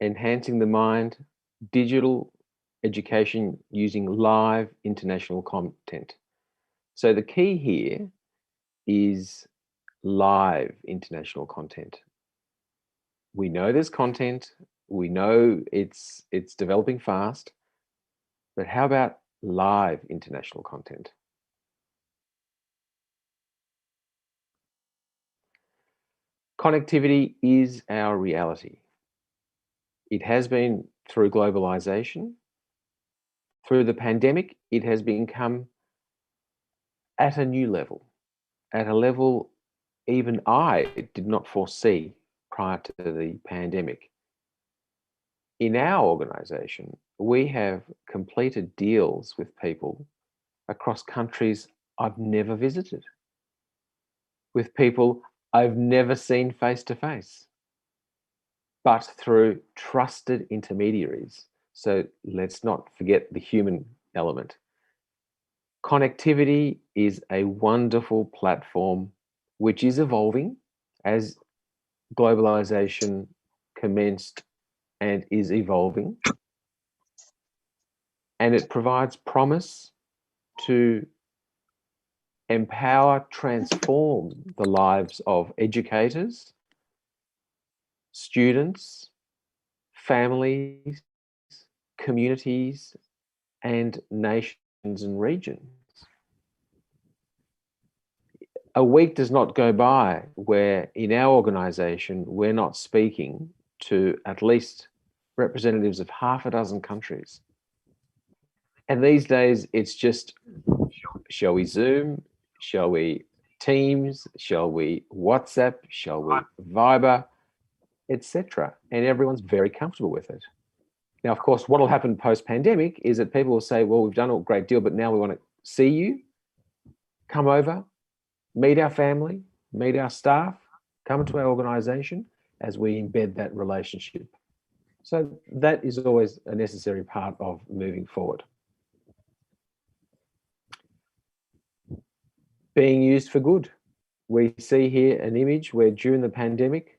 enhancing the mind, digital education using live international content. So the key here is live international content. We know there's content, we know it's developing fast, but how about live international content? Connectivity is our reality. It has been through globalization. Through the pandemic, it has become at a new level, at a level even I did not foresee prior to the pandemic. In our organization, we have completed deals with people across countries I've never visited, with people I've never seen face to face, but through trusted intermediaries. So let's not forget the human element. Connectivity is a wonderful platform which is evolving as globalization commenced and is evolving. And it provides promise to empower, transform the lives of educators, students, families, communities, and nations and regions. A week does not go by where in our organization we're not speaking to at least representatives of half a dozen countries. And these days it's just, shall we Zoom? Shall we Teams? Shall we WhatsApp? Shall we Viber? Etc. And everyone's very comfortable with it. Now, of course, what will happen post-pandemic is that people will say, well, we've done a great deal, but now we want to see you, come over, meet our family, meet our staff, come to our organization as we embed that relationship. So that is always a necessary part of moving forward. Being used for good. We see here an image where during the pandemic,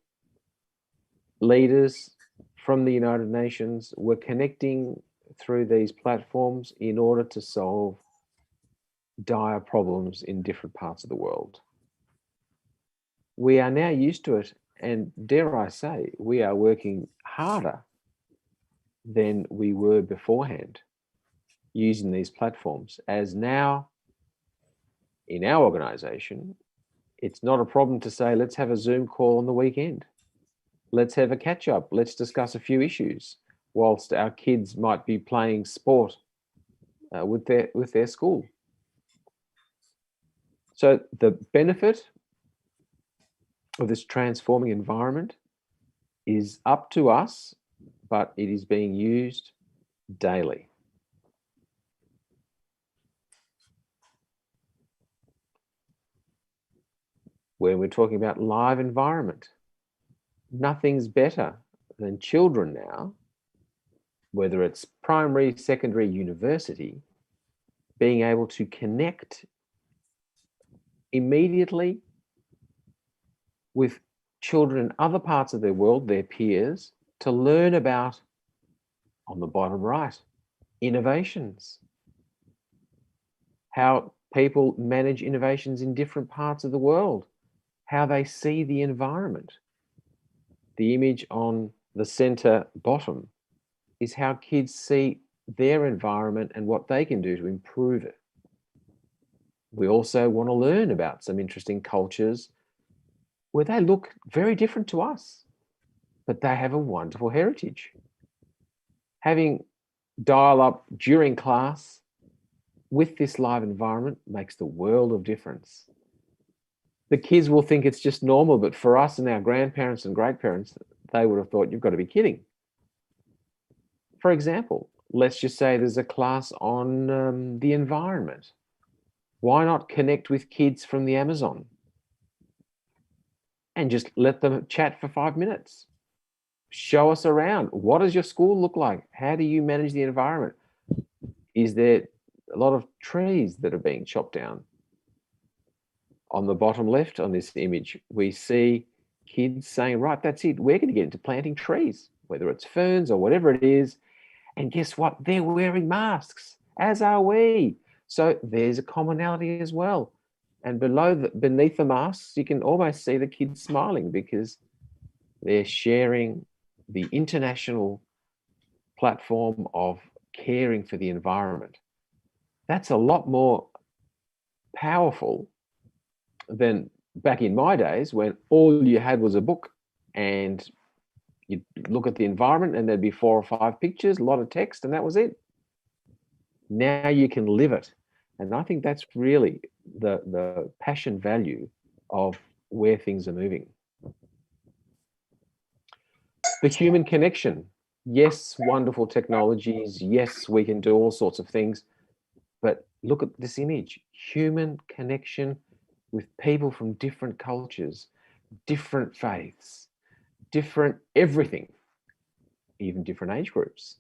leaders from the United Nations were connecting through these platforms in order to solve dire problems in different parts of the world. We are now used to it, and dare I say, we are working harder than we were beforehand using these platforms, as now in our organization, it's not a problem to say, let's have a Zoom call on the weekend. Let's have a catch up. Let's discuss a few issues whilst our kids might be playing sport with their school. So the benefit of this transforming environment is up to us, but it is being used daily. When we're talking about live environment, nothing's better than children now, whether it's primary, secondary, university, being able to connect immediately with children in other parts of their world, their peers, to learn about, on the bottom right, innovations, how people manage innovations in different parts of the world, how they see the environment. The image on the center bottom is how kids see their environment and what they can do to improve it. We also want to learn about some interesting cultures where they look very different to us, but they have a wonderful heritage. Having dial-up during class with this live environment makes the world of difference. The kids will think it's just normal, but for us and our grandparents and great-parents, they would have thought, you've got to be kidding. For example, let's just say there's a class on the environment. Why not connect with kids from the Amazon and just let them chat for 5 minutes? Show us around. What does your school look like? How do you manage the environment? Is there a lot of trees that are being chopped down? On the bottom left on this image, we see kids saying, right, that's it. We're going to get into planting trees. whether it's ferns or whatever it is. And guess what? They're wearing masks, as are we. So there's a commonality as well. And beneath the masks, you can almost see the kids smiling because they're sharing the international platform of caring for the environment. That's a lot more powerful than back in my days when all you had was a book and you'd look at the environment and there'd be 4 or 5 pictures, a lot of text, and that was it. Now you can live it. And I think that's really the passion value of where things are moving. The human connection. Yes, wonderful technologies. Yes, we can do all sorts of things. But look at this image. Human connection with people from different cultures, different faiths, different everything, even different age groups.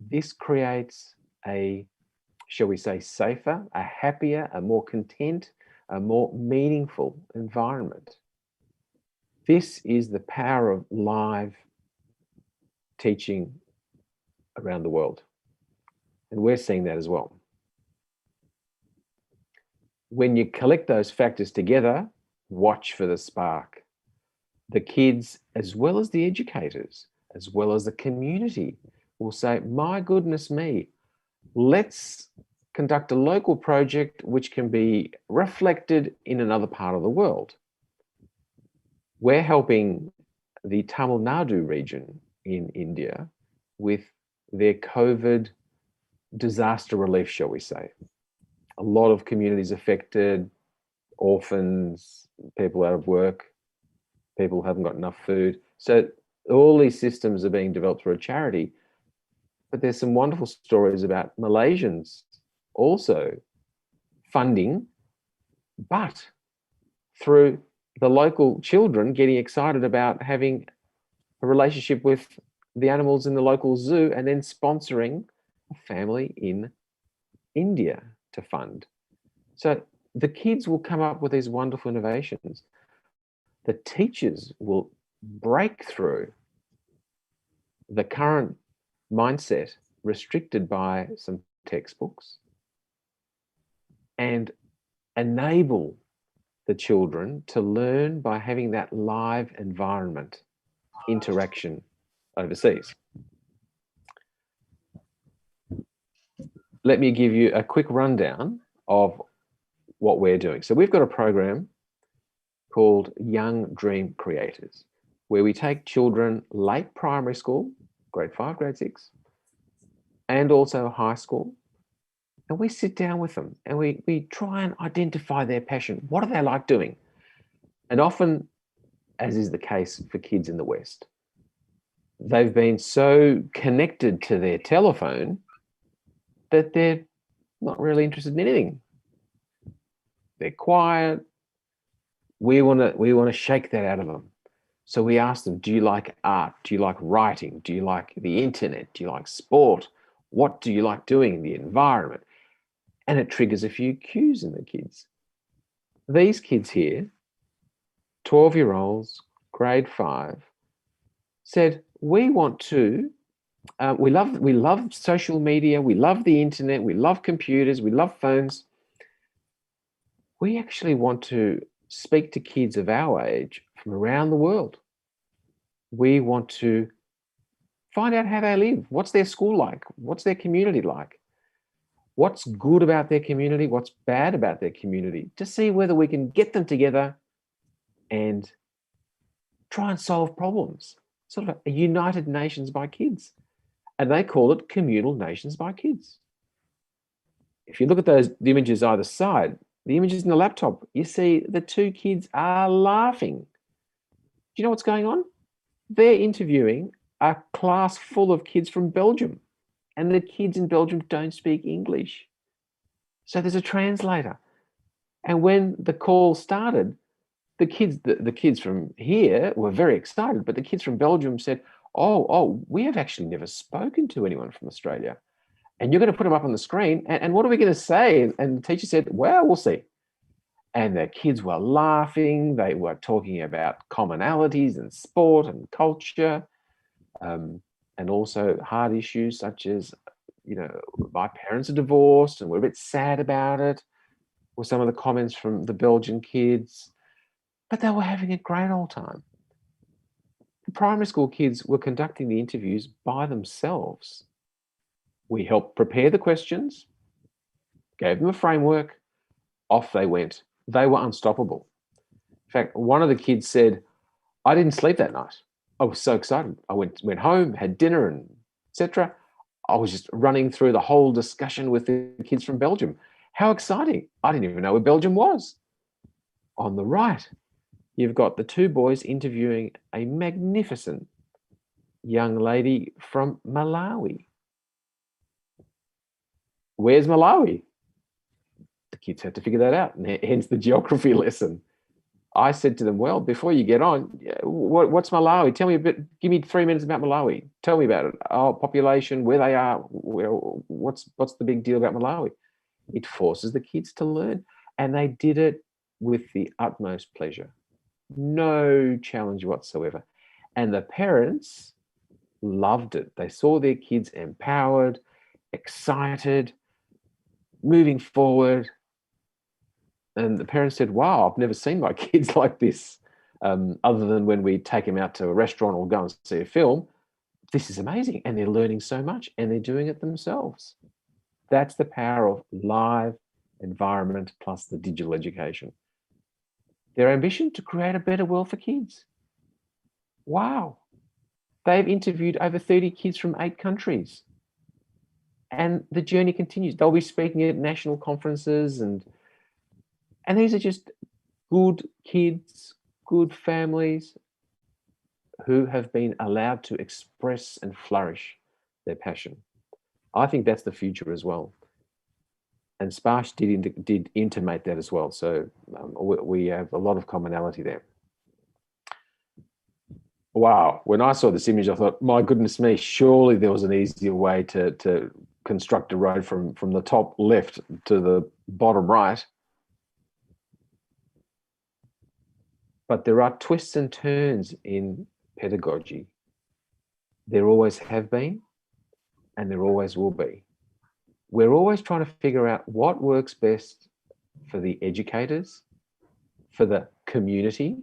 This creates a, shall we say, safer, a happier, a more content, a more meaningful environment. This is the power of live teaching around the world. And we're seeing that as well. When you collect those factors together, watch for the spark. The kids, as well as the educators, as well as the community, will say, my goodness me, let's conduct a local project which can be reflected in another part of the world. We're helping the Tamil Nadu region in India with their COVID disaster relief, shall we say. A lot of communities affected, orphans, people out of work, people haven't got enough food. So all these systems are being developed through a charity. But there's some wonderful stories about Malaysians also funding, but through the local children getting excited about having a relationship with the animals in the local zoo and then sponsoring a family in India to fund. So the kids will come up with these wonderful innovations. The teachers will break through the current mindset restricted by some textbooks and enable the children to learn by having that live environment interaction overseas. Let me give you a quick rundown of what we're doing. So we've got a program called Young Dream Creators, where we take children late primary school, grade 5, grade 6, and also high school, and we sit down with them and we try and identify their passion. What do they like doing? And often, as is the case for kids in the West, they've been so connected to their telephone that they're not really interested in anything. They're quiet. We want to shake that out of them. So we ask them, do you like art? Do you like writing? Do you like the internet? Do you like sport? What do you like doing in the environment? And it triggers a few cues in the kids. These kids here, 12-year-olds, grade 5, said, we want to, we love social media, we love the internet, we love computers, we love phones. We actually want to speak to kids of our age from around the world. We want to find out how they live. What's their school like? What's their community like? What's good about their community? What's bad about their community? To see whether we can get them together and try and solve problems. Sort of a United Nations by kids. And they call it Communal Nations by Kids. If you look at the images either side, the images in the laptop, you see the 2 kids are laughing. Do you know what's going on? They're interviewing a class full of kids from Belgium, and the kids in Belgium don't speak English. So there's a translator. And when the call started, the kids from here were very excited, but the kids from Belgium said, oh, we have actually never spoken to anyone from Australia. And you're going to put them up on the screen, and what are we going to say? And the teacher said, well, we'll see. And the kids were laughing. They were talking about commonalities and sport and culture. and also hard issues such as, my parents are divorced and we're a bit sad about it, were some of the comments from the Belgian kids, but they were having a great old time. The primary school kids were conducting the interviews by themselves. We helped prepare the questions, gave them a framework, off they went. They were unstoppable. In fact, one of the kids said, I didn't sleep that night. I was so excited. I went home, had dinner, and etc. I was just running through the whole discussion with the kids from Belgium. How exciting. I didn't even know where Belgium was. On the right, you've got the two boys interviewing a magnificent young lady from Malawi. Where's Malawi? The kids had to figure that out, and hence the geography lesson. I said to them, well, before you get on, what's Malawi? Tell me a bit, give me 3 minutes about Malawi. Tell me about it. Oh, population, where they are, what's the big deal about Malawi? It forces the kids to learn, and they did it with the utmost pleasure. No challenge whatsoever. And the parents loved it. They saw their kids empowered, excited, moving forward. And the parents said, wow, I've never seen my kids like this, other than when we take them out to a restaurant or go and see a film. This is amazing. And they're learning so much, and they're doing it themselves. That's the power of live environment plus the digital education. Their ambition to create a better world for kids. Wow. They've interviewed over 30 kids from 8 countries. And the journey continues. They'll be speaking at national conferences, and these are just good kids, good families who have been allowed to express and flourish their passion. I think that's the future as well. And Sparsh did intimate that as well. So we have a lot of commonality there. Wow. When I saw this image, I thought, my goodness me, surely there was an easier way to construct a road from the top left to the bottom right. But there are twists and turns in pedagogy. There always have been, and there always will be. We're always trying to figure out what works best for the educators, for the community,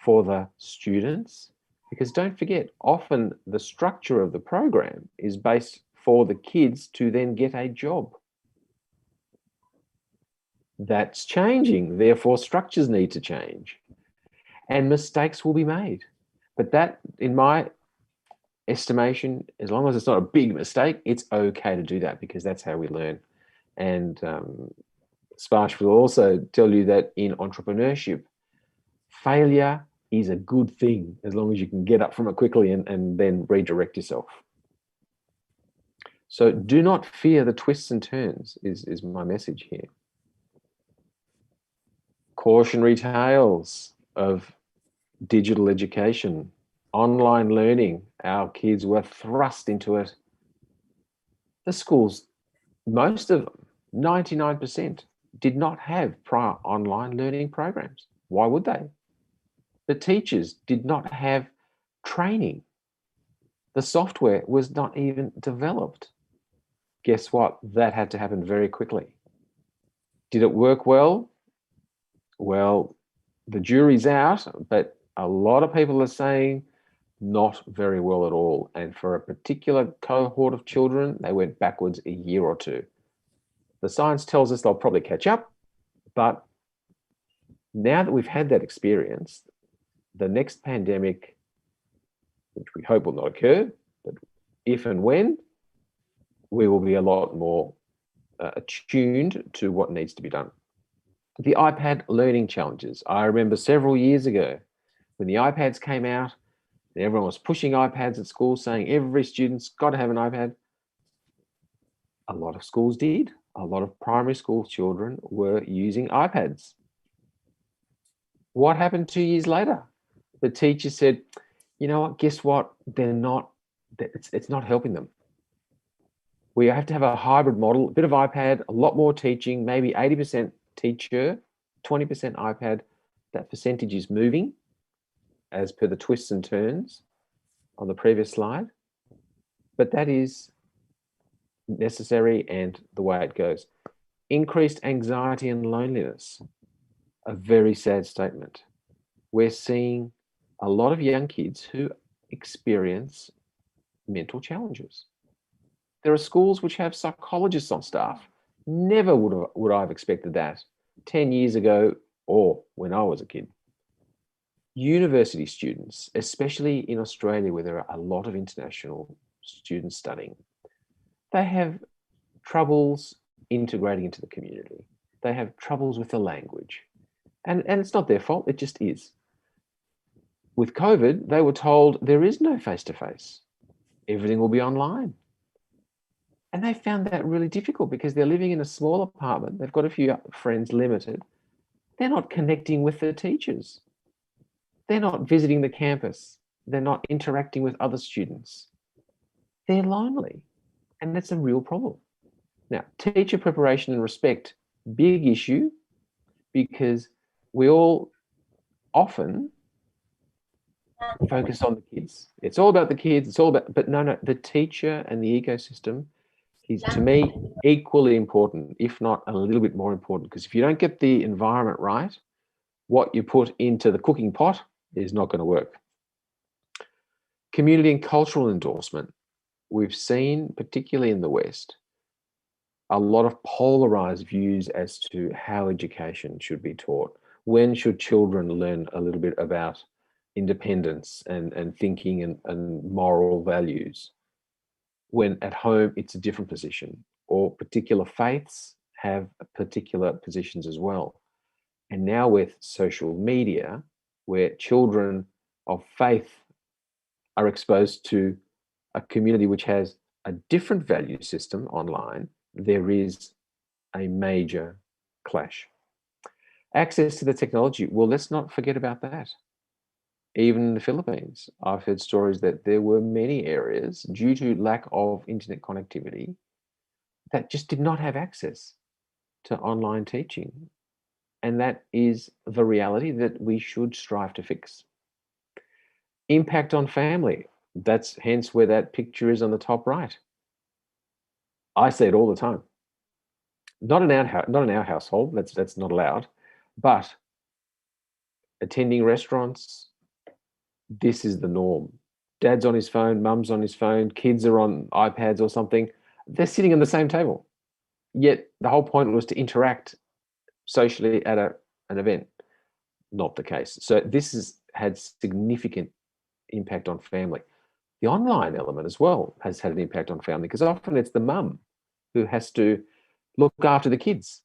for the students, because don't forget, often the structure of the program is based for the kids to then get a job. That's changing, therefore structures need to change, and mistakes will be made. But that, in my estimation, as long as it's not a big mistake, it's okay to do that, because that's how we learn. And Sparsh will also tell you that in entrepreneurship, failure is a good thing as long as you can get up from it quickly and then redirect yourself. So do not fear the twists and turns is my message here. Cautionary tales of digital education, online learning. Our kids were thrust into it. The schools, most of them, 99%, did not have prior online learning programs. Why would they? The teachers did not have training. The software was not even developed. Guess what? That had to happen very quickly. Did it work well? Well, the jury's out, but a lot of people are saying not very well at all. And for a particular cohort of children, they went backwards a year or two. The science tells us they'll probably catch up, but now that we've had that experience, the next pandemic, which we hope will not occur, but if and when, we will be a lot more attuned to what needs to be done. The iPad learning challenges. I remember several years ago when the iPads came out, and everyone was pushing iPads at school, saying every student's got to have an iPad. A lot of schools did. A lot of primary school children were using iPads. What happened 2 years later? The teacher said, you know what, guess what? It's not helping them. We have to have a hybrid model, a bit of iPad, a lot more teaching, maybe 80% teacher, 20% iPad. That percentage is moving as per the twists and turns. on the previous slide, but that is necessary and the way it goes. Increased anxiety and loneliness, a very sad statement. We're seeing a lot of young kids who experience mental challenges. There are schools which have psychologists on staff. Never would I have expected that 10 years ago or when I was a kid. University students, especially in Australia where there are a lot of international students studying, they have troubles integrating into the community. They have troubles with the language. And it's not their fault, it just is. With COVID, they were told there is no face-to-face. Everything will be online. And they found that really difficult because they're living in a small apartment. They've got a few friends, limited. They're not connecting with the teachers. They're not visiting the campus. They're not interacting with other students. They're lonely. And that's a real problem. Now, teacher preparation and respect, big issue, because we all often focus on the kids. It's all about the kids. It's all about, but no, the teacher and the ecosystem is, to me, equally important, if not a little bit more important, because if you don't get the environment right, what you put into the cooking pot is not going to work. Community and cultural endorsement. We've seen, particularly in the West, a lot of polarized views as to how education should be taught. When should children learn a little bit about independence and thinking and moral values? When at home, it's a different position, or particular faiths have particular positions as well. And now with social media, where children of faith are exposed to a community which has a different value system online, there is a major clash. Access to the technology, well, let's not forget about that. Even in the Philippines, I've heard stories that there were many areas, due to lack of internet connectivity, that just did not have access to online teaching. And that is the reality that we should strive to fix. Impact on family, that's hence where that picture is on the top right. I say it all the time. Not in our household, that's not allowed, but attending restaurants, this is the norm. Dad's on his phone, mum's on his phone, kids are on iPads or something. They're sitting on the same table. Yet the whole point was to interact socially at an event. Not the case. So this has had significant impact on family. The online element as well has had an impact on family, because often it's the mum who has to look after the kids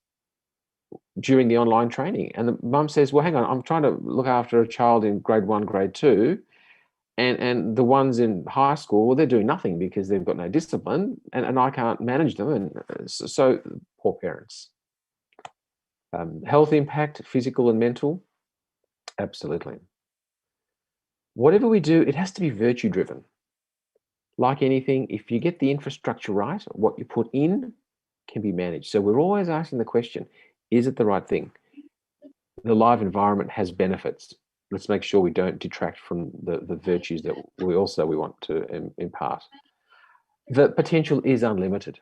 during the online training. And the mum says, well, hang on, I'm trying to look after a child in grade 1, grade 2, and the ones in high school, well, they're doing nothing because they've got no discipline, and I can't manage them. And so poor parents. Health impact, physical and mental, absolutely. Whatever we do, it has to be virtue driven. Like anything, if you get the infrastructure right, what you put in can be managed. So we're always asking the question, is it the right thing? The live environment has benefits. Let's make sure we don't detract from the virtues that we want to impart. The potential is unlimited.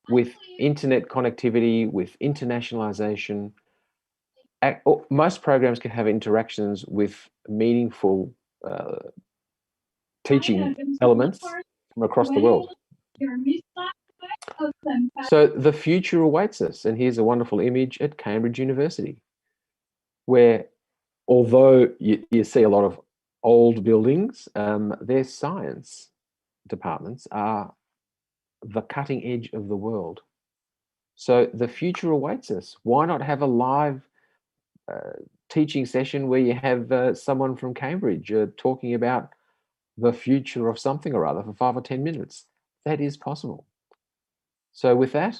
With internet connectivity, with internationalization, most programs can have interactions with meaningful teaching elements from across the world. So the future awaits us, and here's a wonderful image at Cambridge University, where although you see a lot of old buildings, their science departments are the cutting edge of the world. So the future awaits us. Why not have a live teaching session where you have someone from Cambridge talking about the future of something or other for 5 or 10 minutes? That is possible. So with that,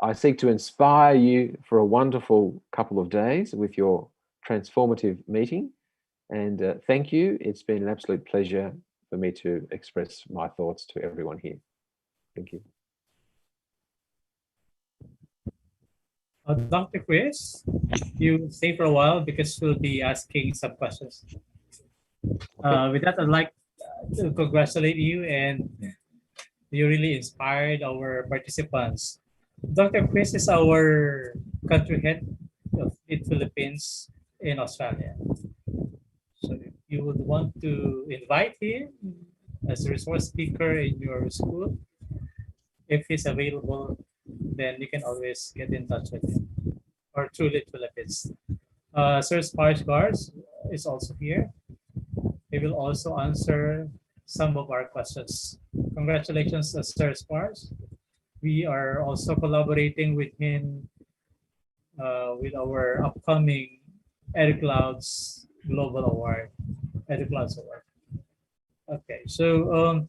I seek to inspire you for a wonderful couple of days with your transformative meeting. And thank you. It's been an absolute pleasure for me to express my thoughts to everyone here. Thank you. Dr. Chris, you stay for a while because we'll be asking some questions. Okay. With that, I'd like to congratulate you, and you really inspired our participants. Dr. Chris is our country head of the Philippines in Australia. So if you would want to invite him as a resource speaker in your school, if he's available, then you can always get in touch with him or through Lit Philippines. Sir Sparsgars is also here. He will also answer some of our questions. Congratulations, Sir Spars. We are also collaborating with him with our upcoming EduClouds Global Award, EduClouds Award. Okay, so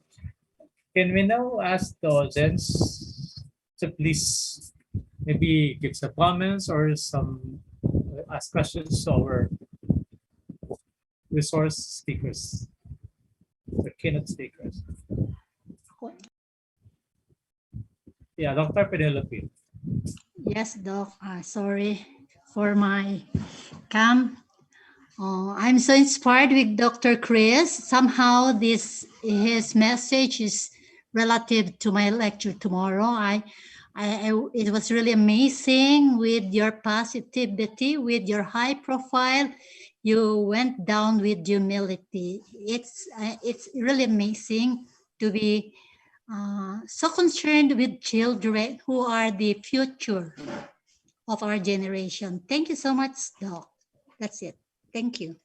can we now ask the audience to please maybe give some comments or some ask questions to our resource speakers, or keynote speakers? Yeah, Dr. Penelope. Yes, Doc. Sorry for my cam. I'm so inspired with Dr. Chris. Somehow his message is relative to my lecture tomorrow. It was really amazing with your positivity, with your high profile. You went down with humility. It's really amazing to be so concerned with children who are the future of our generation. Thank you so much, Doc. That's it. Thank you.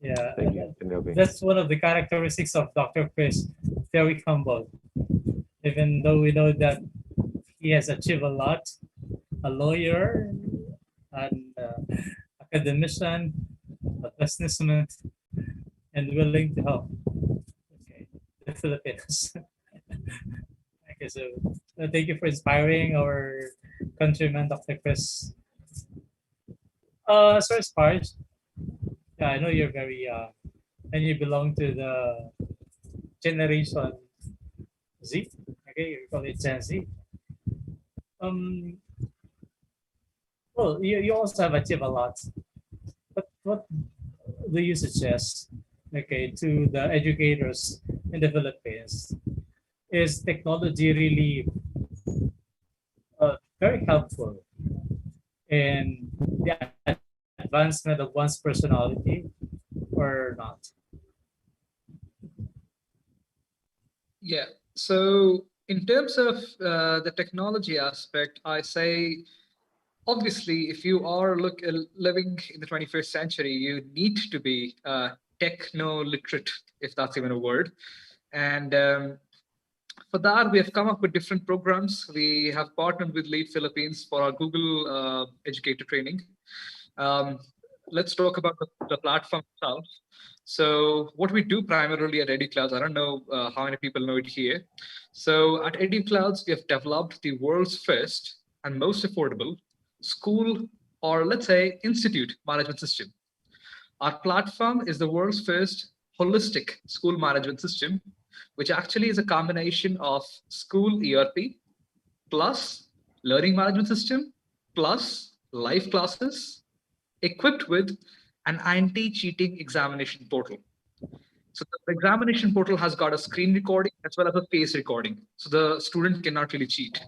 Yeah, Thank you, Penelope. that's one of the characteristics of Dr. Chris, very humble. Even though we know that he has achieved a lot, a lawyer, an academician, a businessman, and willing to help. Okay, the Filipinos. Okay, so thank you for inspiring our countryman, Dr. Chris. Sir Sparge, yeah, I know you're very young, and you belong to the generation Z. Okay, you call it Gen Z. Um, well, you also have achieved a lot. But what do you suggest, okay, to the educators in the Philippines? Is technology really very helpful in the advancement of one's personality or not? Yeah. So in terms of the technology aspect, I say obviously, if you are living in the 21st century, you need to be techno literate, if that's even a word. And for that, we have come up with different programs. We have partnered with Lead Philippines for our Google educator training. Um, let's talk about the platform itself. So what we do primarily at EduClouds, I don't know how many people know it here. So at EduClouds, we have developed the world's first and most affordable school, or let's say institute management system. Our platform is the world's first holistic school management system, which actually is a combination of school ERP plus learning management system plus live classes equipped with an anti-cheating examination portal. So the examination portal has got a screen recording as well as a face recording. So the student cannot really cheat.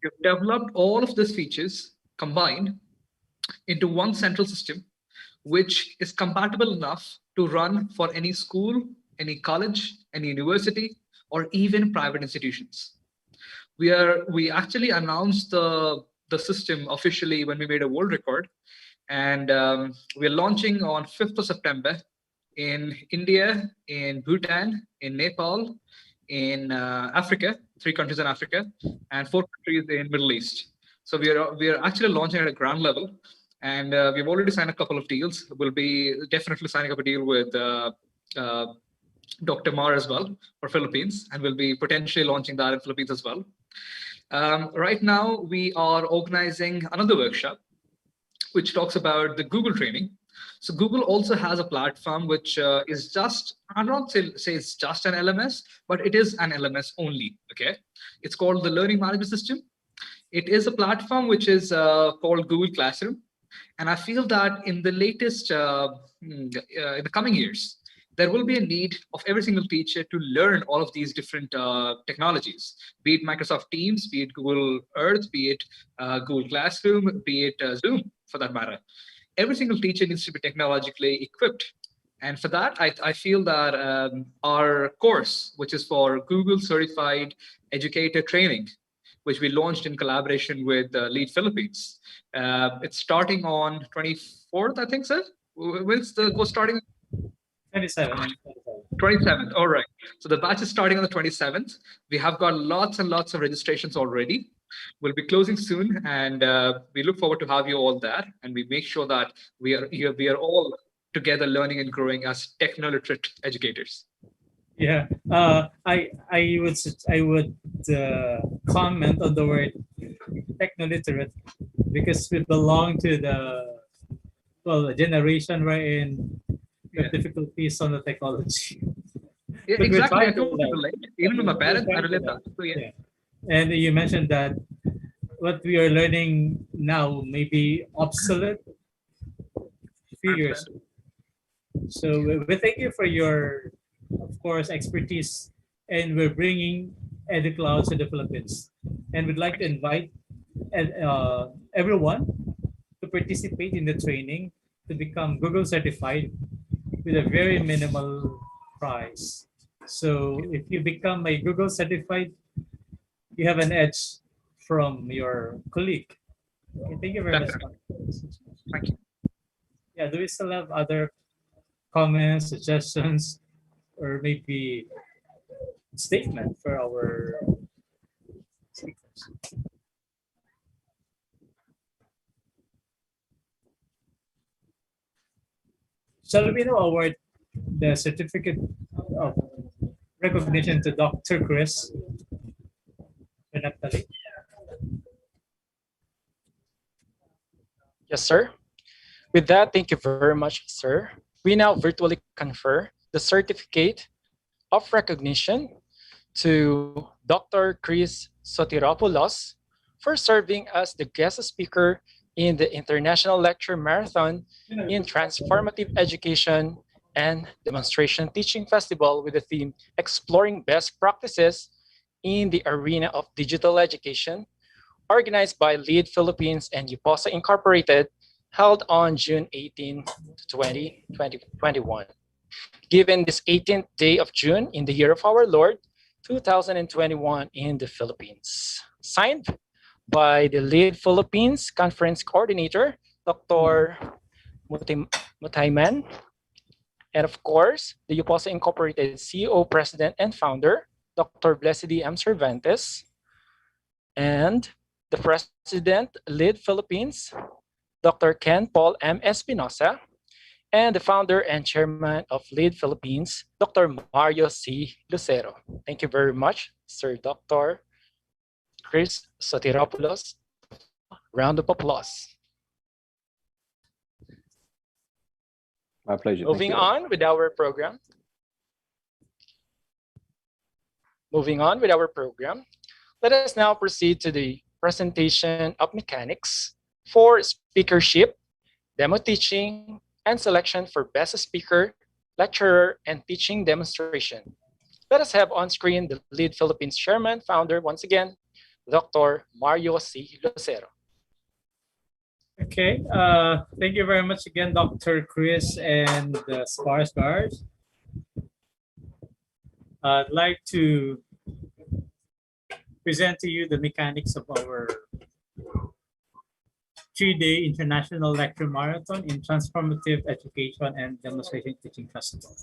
We've developed all of these features combined into one central system, which is compatible enough to run for any school, any college, any university, or even private institutions. We actually announced the system officially when we made a world record, and we're launching on 5th of September in India, in Bhutan, in Nepal, in Africa, 3 countries in Africa, and 4 countries in Middle East. So we are actually launching at a ground level, and we've already signed a couple of deals. We'll be definitely signing up a deal with uh, Dr. Mar as well for Philippines, and we'll be potentially launching that in Philippines as well. Right now, we are organizing another workshop which talks about the Google training. So Google also has a platform which is just, I'm not say it's just an LMS, but it is an LMS only. Okay, it's called the Learning Management System. It is a platform which is called Google Classroom, and I feel that in the latest, in the coming years, there will be a need of every single teacher to learn all of these different technologies, be it Microsoft Teams, be it Google Earth, be it Google Classroom, be it Zoom, for that matter. Every single teacher needs to be technologically equipped. And for that, I feel that our course, which is for Google Certified Educator Training, which we launched in collaboration with Lead Philippines, it's starting on 24th, I think, sir. When's the course starting? 27. 27th. All right. So the batch is starting on the 27th. We have got lots and lots of registrations already. We'll be closing soon, and we look forward to have you all there. And we make sure that we are all together learning and growing as techno-literate educators. Yeah. I would comment on the word techno-literate because we belong to the generation wherein we have difficulties on the technology. Yeah, But we're exactly. I trying to totally learn. relate. Even with my parents, I We're trying to relate learn. that. So yeah. Yeah. And you mentioned that what we are learning now may be obsolete a few years. So we thank you for your, of course, expertise, and we're bringing EduCloud to the Philippines. And we'd like to invite everyone to participate in the training to become Google certified with a very minimal price. So if you become a Google certified, you have an edge from your colleague. Okay, thank you very much. Thank you. Yeah, do we still have other comments, suggestions, or maybe statement for our speakers? Shall we now award the certificate of recognition to Dr. Chris Renatali? Yes, sir. With that, thank you very much, sir. We now virtually confer the certificate of recognition to Dr. Chris Sotiropoulos for serving as the guest speaker in the International Lecture Marathon in Transformative Education and Demonstration Teaching Festival with the theme Exploring Best Practices in the Arena of Digital Education, organized by Lead Philippines and UPOSA Incorporated, held on June 18 to 20, 2021. Given this 18th day of June in the year of our Lord, 2021 in the Philippines. Signed by the Lead Philippines Conference Coordinator, Dr. Mutayman, and of course, the UPOSA Incorporated CEO, President, and Founder, Dr. Blessedy M. Cervantes, and the President, Lead Philippines, Dr. Ken Paul M. Espinosa, and the founder and chairman of Lead Philippines, Dr. Mario C. Lucero. Thank you very much, Sir Dr. Chris Sotiropoulos. Round of applause. My pleasure. Moving on with our program. Let us now proceed to the presentation of mechanics for speakership, demo teaching, and selection for best speaker, lecturer, and teaching demonstration. Let us have on screen the Lead Philippines Chairman, Founder, once again, Dr. Mario C. Lucero. Okay, thank you very much again, Dr. Chris and the Spars Guards. I'd like to present to you the mechanics of our 3-day International Lecture Marathon in Transformative Education and Demonstration Teaching Festival.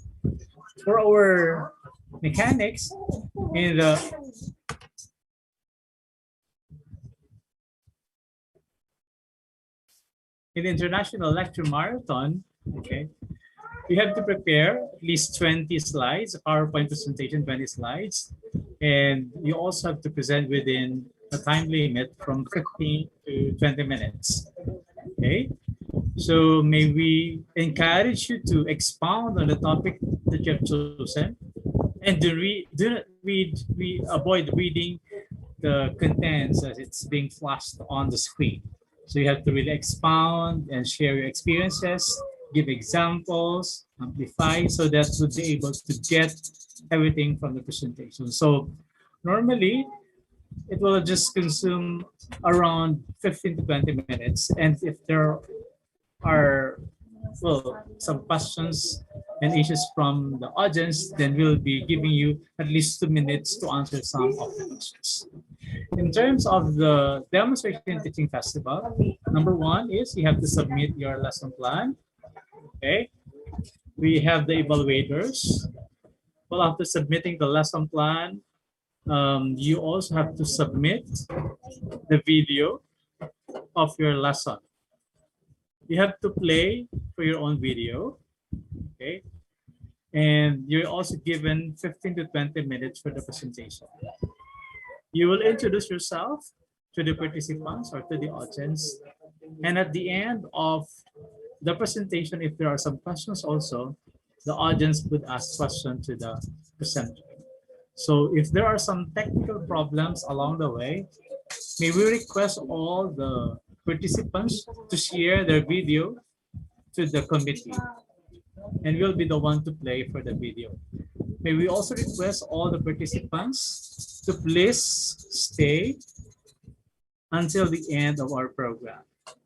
For our mechanics, in the International Lecture Marathon, okay, you have to prepare at least 20 slides, a PowerPoint presentation, 20 slides, and you also have to present within a time limit from 15 to 20 minutes. Okay, so may we encourage you to expound on the topic that you have chosen, and we avoid reading the contents as it's being flashed on the screen. So you have to really expound and share your experiences give examples, amplify, so that we'll be able to get everything from the presentation. So normally, it will just consume around 15 to 20 minutes. And if there are, well, some questions and issues from the audience, then we'll be giving you at least 2 minutes to answer some of the questions. In terms of the demonstration teaching festival, number one is you have to submit your lesson plan. Okay. We have the evaluators. Well, after submitting the lesson plan, you also have to submit the video of your lesson. You have to play for your own video, okay? And you're also given 15 to 20 minutes for the presentation. You will introduce yourself to the participants or to the audience. And at the end of the presentation, if there are some questions also, the audience would ask questions to the presenter. So if there are some technical problems along the way, may we request all the participants to share their video to the committee, and we'll be the one to play for the video. May we also request all the participants to please stay until the end of our program.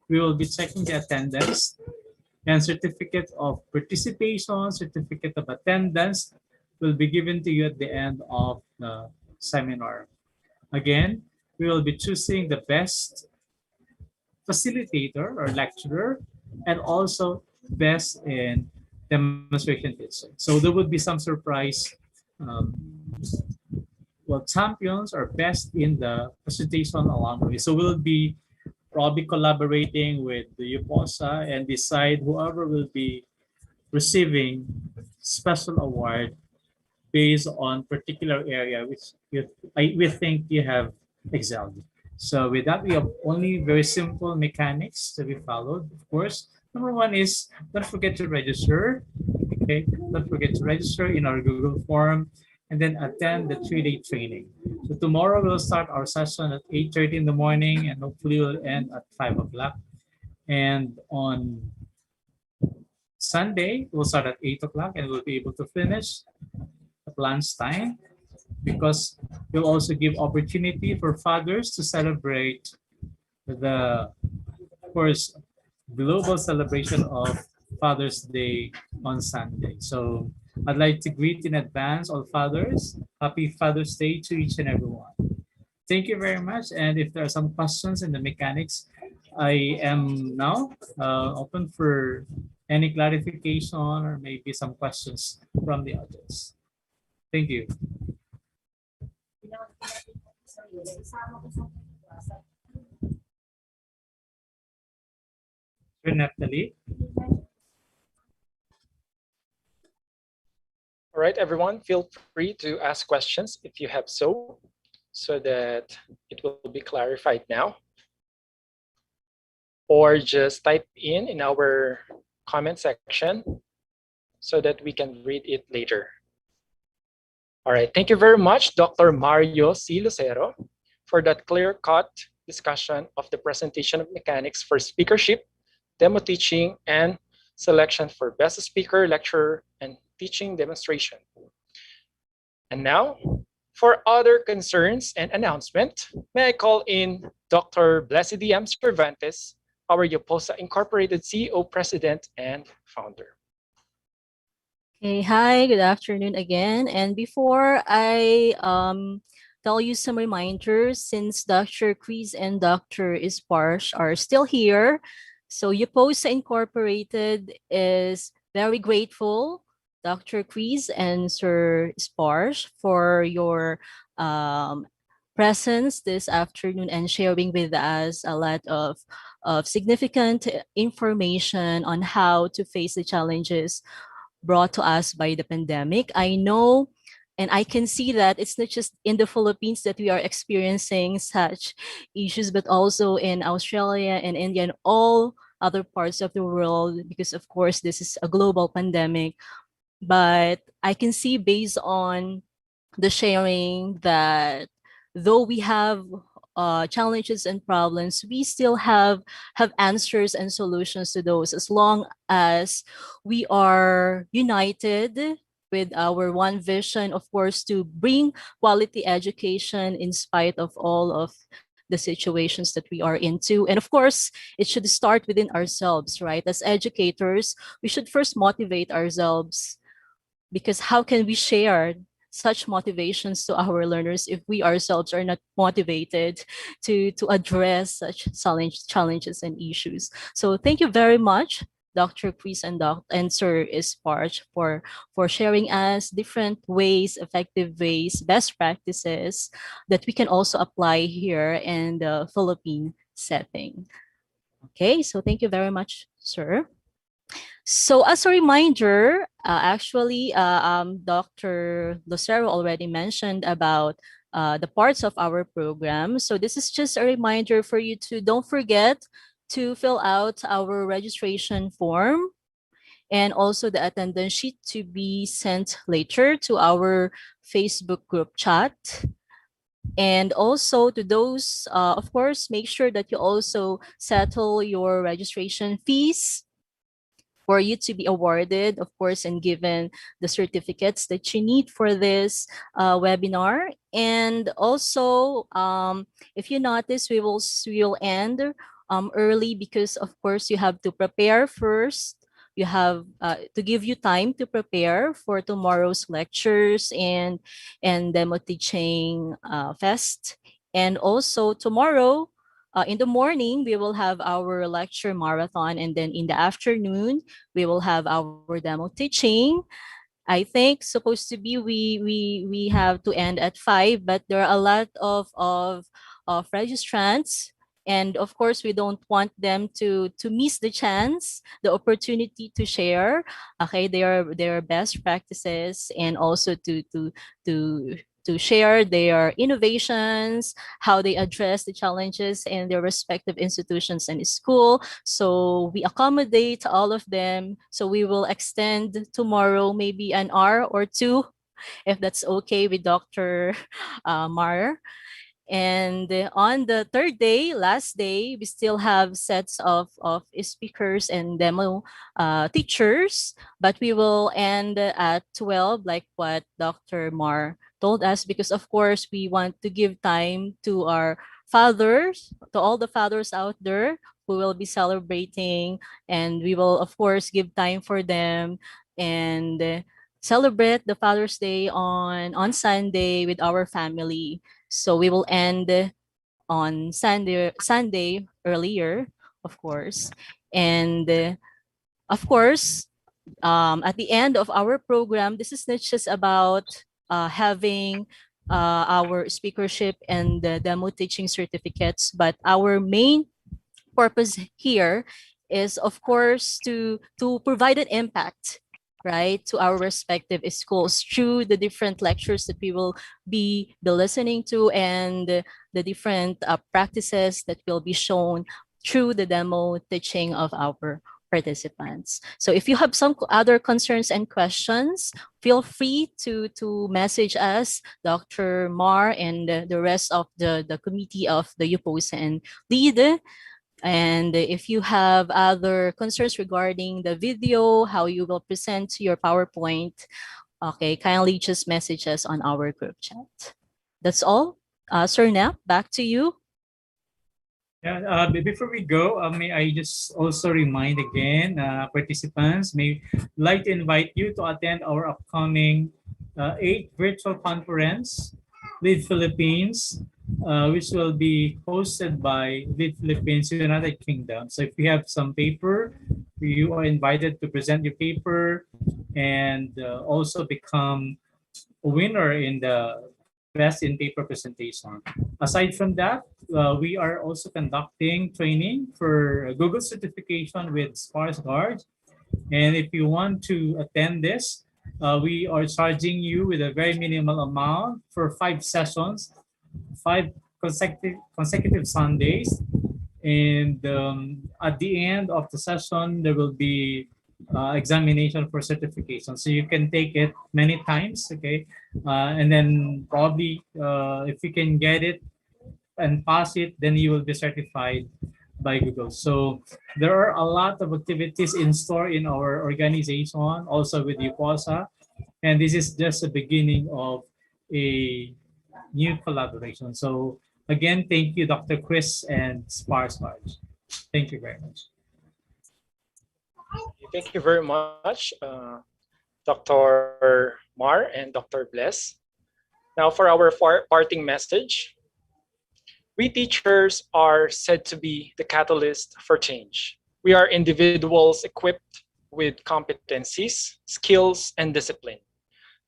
We will be checking the attendance, and certificate of participation, certificate of attendance will be given to you at the end of the seminar. Again, we will be choosing the best facilitator or lecturer, and also best in demonstration teaching. So there would be some surprise, well, champions or best in the presentation along the way. So we'll be probably collaborating with the UPOSA and decide whoever will be receiving special award based on particular area which we think you have excelled. So with that, we have only very simple mechanics to be followed. Of course, number one is don't forget to register. Okay, don't forget to register in our Google form and then attend the 3-day training. So tomorrow we'll start our session at 8:30 in the morning and hopefully we'll end at 5 o'clock. And on Sunday, we'll start at 8 o'clock and we'll be able to finish at lunchtime, because we'll also give opportunity for fathers to celebrate the, of course, global celebration of Father's Day on Sunday. So I'd like to greet in advance all fathers. Happy Father's Day to each and every one. Thank you very much. And if there are some questions in the mechanics, I am now open for any clarification or maybe some questions from the audience. Thank you. Natalie. All right, everyone, feel free to ask questions if you have so that it will be clarified now. Or just type in our comment section so that we can read it later. All right, thank you very much, Dr. Mario C. Lucero, for that clear-cut discussion of the presentation of mechanics for speakership, demo teaching, and selection for best speaker, lecturer, and teaching demonstration. And now, for other concerns and announcement, may I call in Dr. Blessedy M. Cervantes, our UPOSA Incorporated CEO, President, and Founder. Okay, hi, good afternoon again. And before I tell you some reminders, since Dr. Chris and Dr. Isparsh are still here, so UPOSA Incorporated is very grateful, Dr. Chris and Sir Isparsh, for your presence this afternoon and sharing with us a lot of significant information on how to face the challenges brought to us by the pandemic. I know and I can see that it's not just in the Philippines that we are experiencing such issues, but also in Australia and India and all other parts of the world, because of course this is a global pandemic. But I can see based on the sharing that though we have challenges and problems, we still have answers and solutions to those, as long as we are united with our one vision, of course, to bring quality education in spite of all of the situations that we are into. And of course, it should start within ourselves, right? As educators, we should first motivate ourselves, because how can we share such motivations to our learners if we ourselves are not motivated to address such challenges and issues? So thank you very much, Dr. Chris and Sir Isparch, for sharing us different ways, effective ways, best practices that we can also apply here in the Philippine setting. Okay, so thank you very much, sir. So as a reminder, Dr. Lucero already mentioned about the parts of our program. So this is just a reminder for you to don't forget to fill out our registration form and also the attendance sheet to be sent later to our Facebook group chat. And also to those, of course, make sure that you also settle your registration fees for you to be awarded, of course, and given the certificates that you need for this webinar. And also, if you notice, we will end early because, of course, you have to prepare first. You have to give you time to prepare for tomorrow's lectures and demo teaching fest. And also tomorrow, in the morning, we will have our lecture marathon, and then in the afternoon, we will have our demo teaching. I think supposed to be we have to end at 5, but there are a lot of registrants, and of course we don't want them to miss the chance, the opportunity to share, okay, their best practices, and also to to share their innovations, how they address the challenges in their respective institutions and school. So we accommodate all of them. So we will extend tomorrow maybe an hour or two, if that's okay with Dr. Mar. And on the third day, last day, we still have sets of speakers and demo teachers, but we will end at 12, like what Dr. Mar told us, because of course we want to give time to our fathers, to all the fathers out there who will be celebrating, and we will of course give time for them and celebrate the Father's Day on Sunday with our family. So we will end on Sunday earlier, of course. And of course, at the end of our program, this is not just about having our speakership and the demo teaching certificates, but our main purpose here is, of course, to provide an impact, right, to our respective schools through the different lectures that we will be listening to, and the different practices that will be shown through the demo teaching of our participants. So if you have some other concerns and questions, feel free to message us, Dr. Mar, and the rest of the committee of the UPOSA and LEAD. And if you have other concerns regarding the video, how you will present your PowerPoint, okay, kindly just message us on our group chat. That's all. Sir Nap, back to you. Yeah, before we go, may I just also remind again, participants, may like to invite you to attend our upcoming 8th virtual conference, Lead Philippines, which will be hosted by Lead Philippines United Kingdom. So if you have some paper, you are invited to present your paper and also become a winner in the best in paper presentation. Aside from that, we are also conducting training for Google certification with Sparse Guard. And if you want to attend this, we are charging you with a very minimal amount for 5 sessions, 5 consecutive Sundays. And at the end of the session, there will be examination for certification. So you can take it many times, okay? And then probably if you can get it and pass it, then you will be certified by Google. So there are a lot of activities in store in our organization, also with UPOSA, and this is just the beginning of a new collaboration. So again, thank you, Dr. Chris and Spars March. Thank you very much. Thank you very much, Dr. Mar and Dr. Bless. Now, for our parting message, we teachers are said to be the catalyst for change. We are individuals equipped with competencies, skills, and discipline.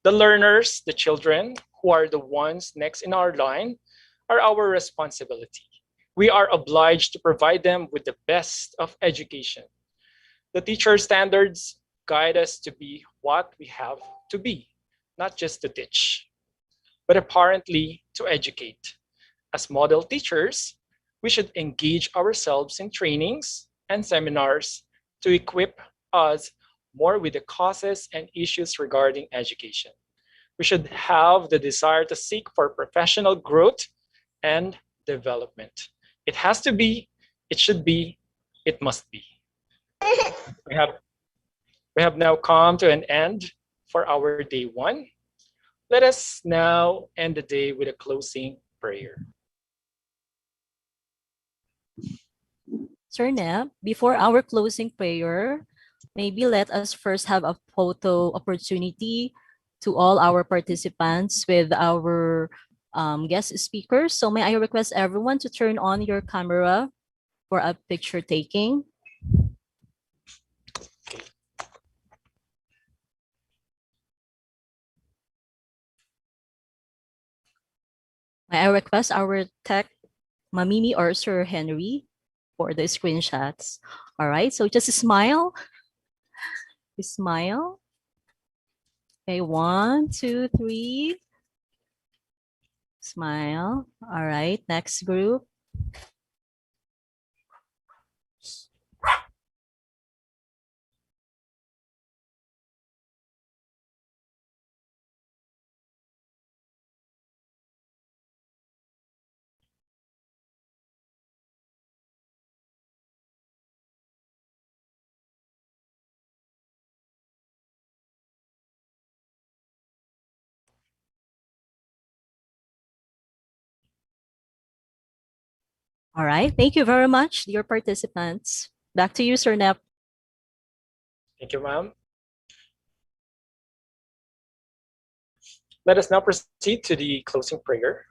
The learners, the children, who are the ones next in our line, are our responsibility. We are obliged to provide them with the best of education. The teacher standards guide us to be what we have to be, not just to teach, but apparently to educate. As model teachers, we should engage ourselves in trainings and seminars to equip us more with the causes and issues regarding education. We should have the desire to seek for professional growth and development. It has to be, it should be, it must be. We have, we have now come to an end for our day one. Let us now end the day with a closing prayer. Sir Neb, before our closing prayer, maybe let us first have a photo opportunity to all our participants with our guest speakers. So may I request everyone to turn on your camera for a picture taking. May I request our tech, Mamimi or Sir Henry, for the screenshots. All right, so just smile. Smile. Okay, 1, 2, 3. Smile. All right, next group. All right, thank you very much, dear participants. Back to you, Sir Nep. Thank you, ma'am. Let us now proceed to the closing prayer.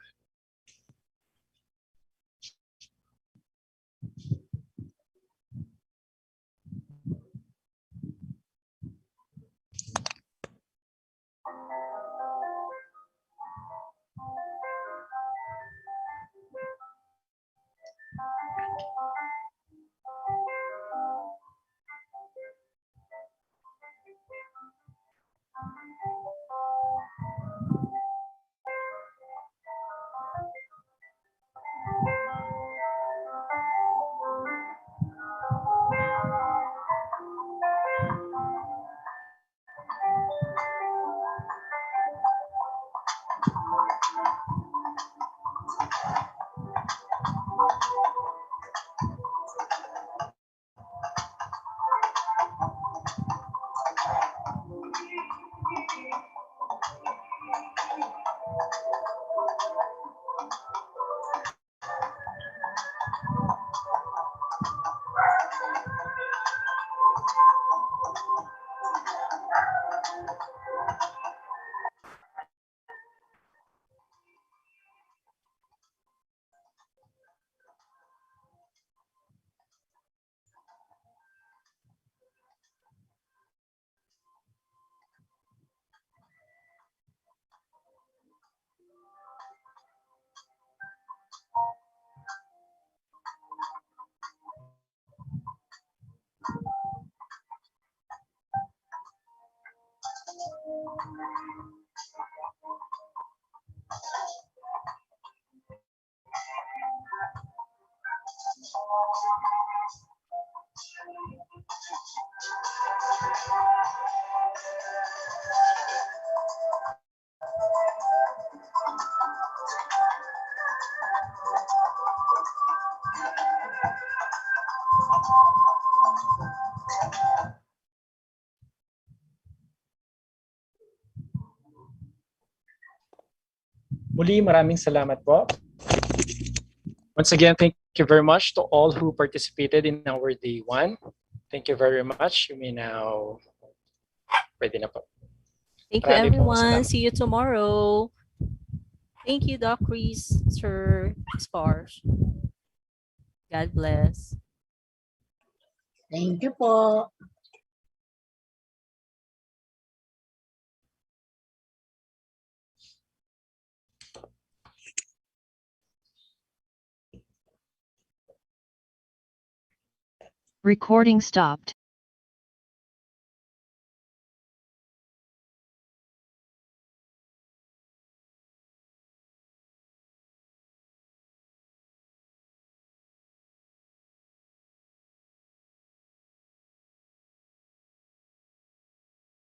Muli, maraming salamat po. Once again, thank you very much to all who participated in our day 1. Thank you very much. You may now... Pwede na po. Thank you, Marami pong everyone. salamat. See you tomorrow. Thank you, Doc Chris, Sir Sparsh. God bless. Thank you po. Recording stopped.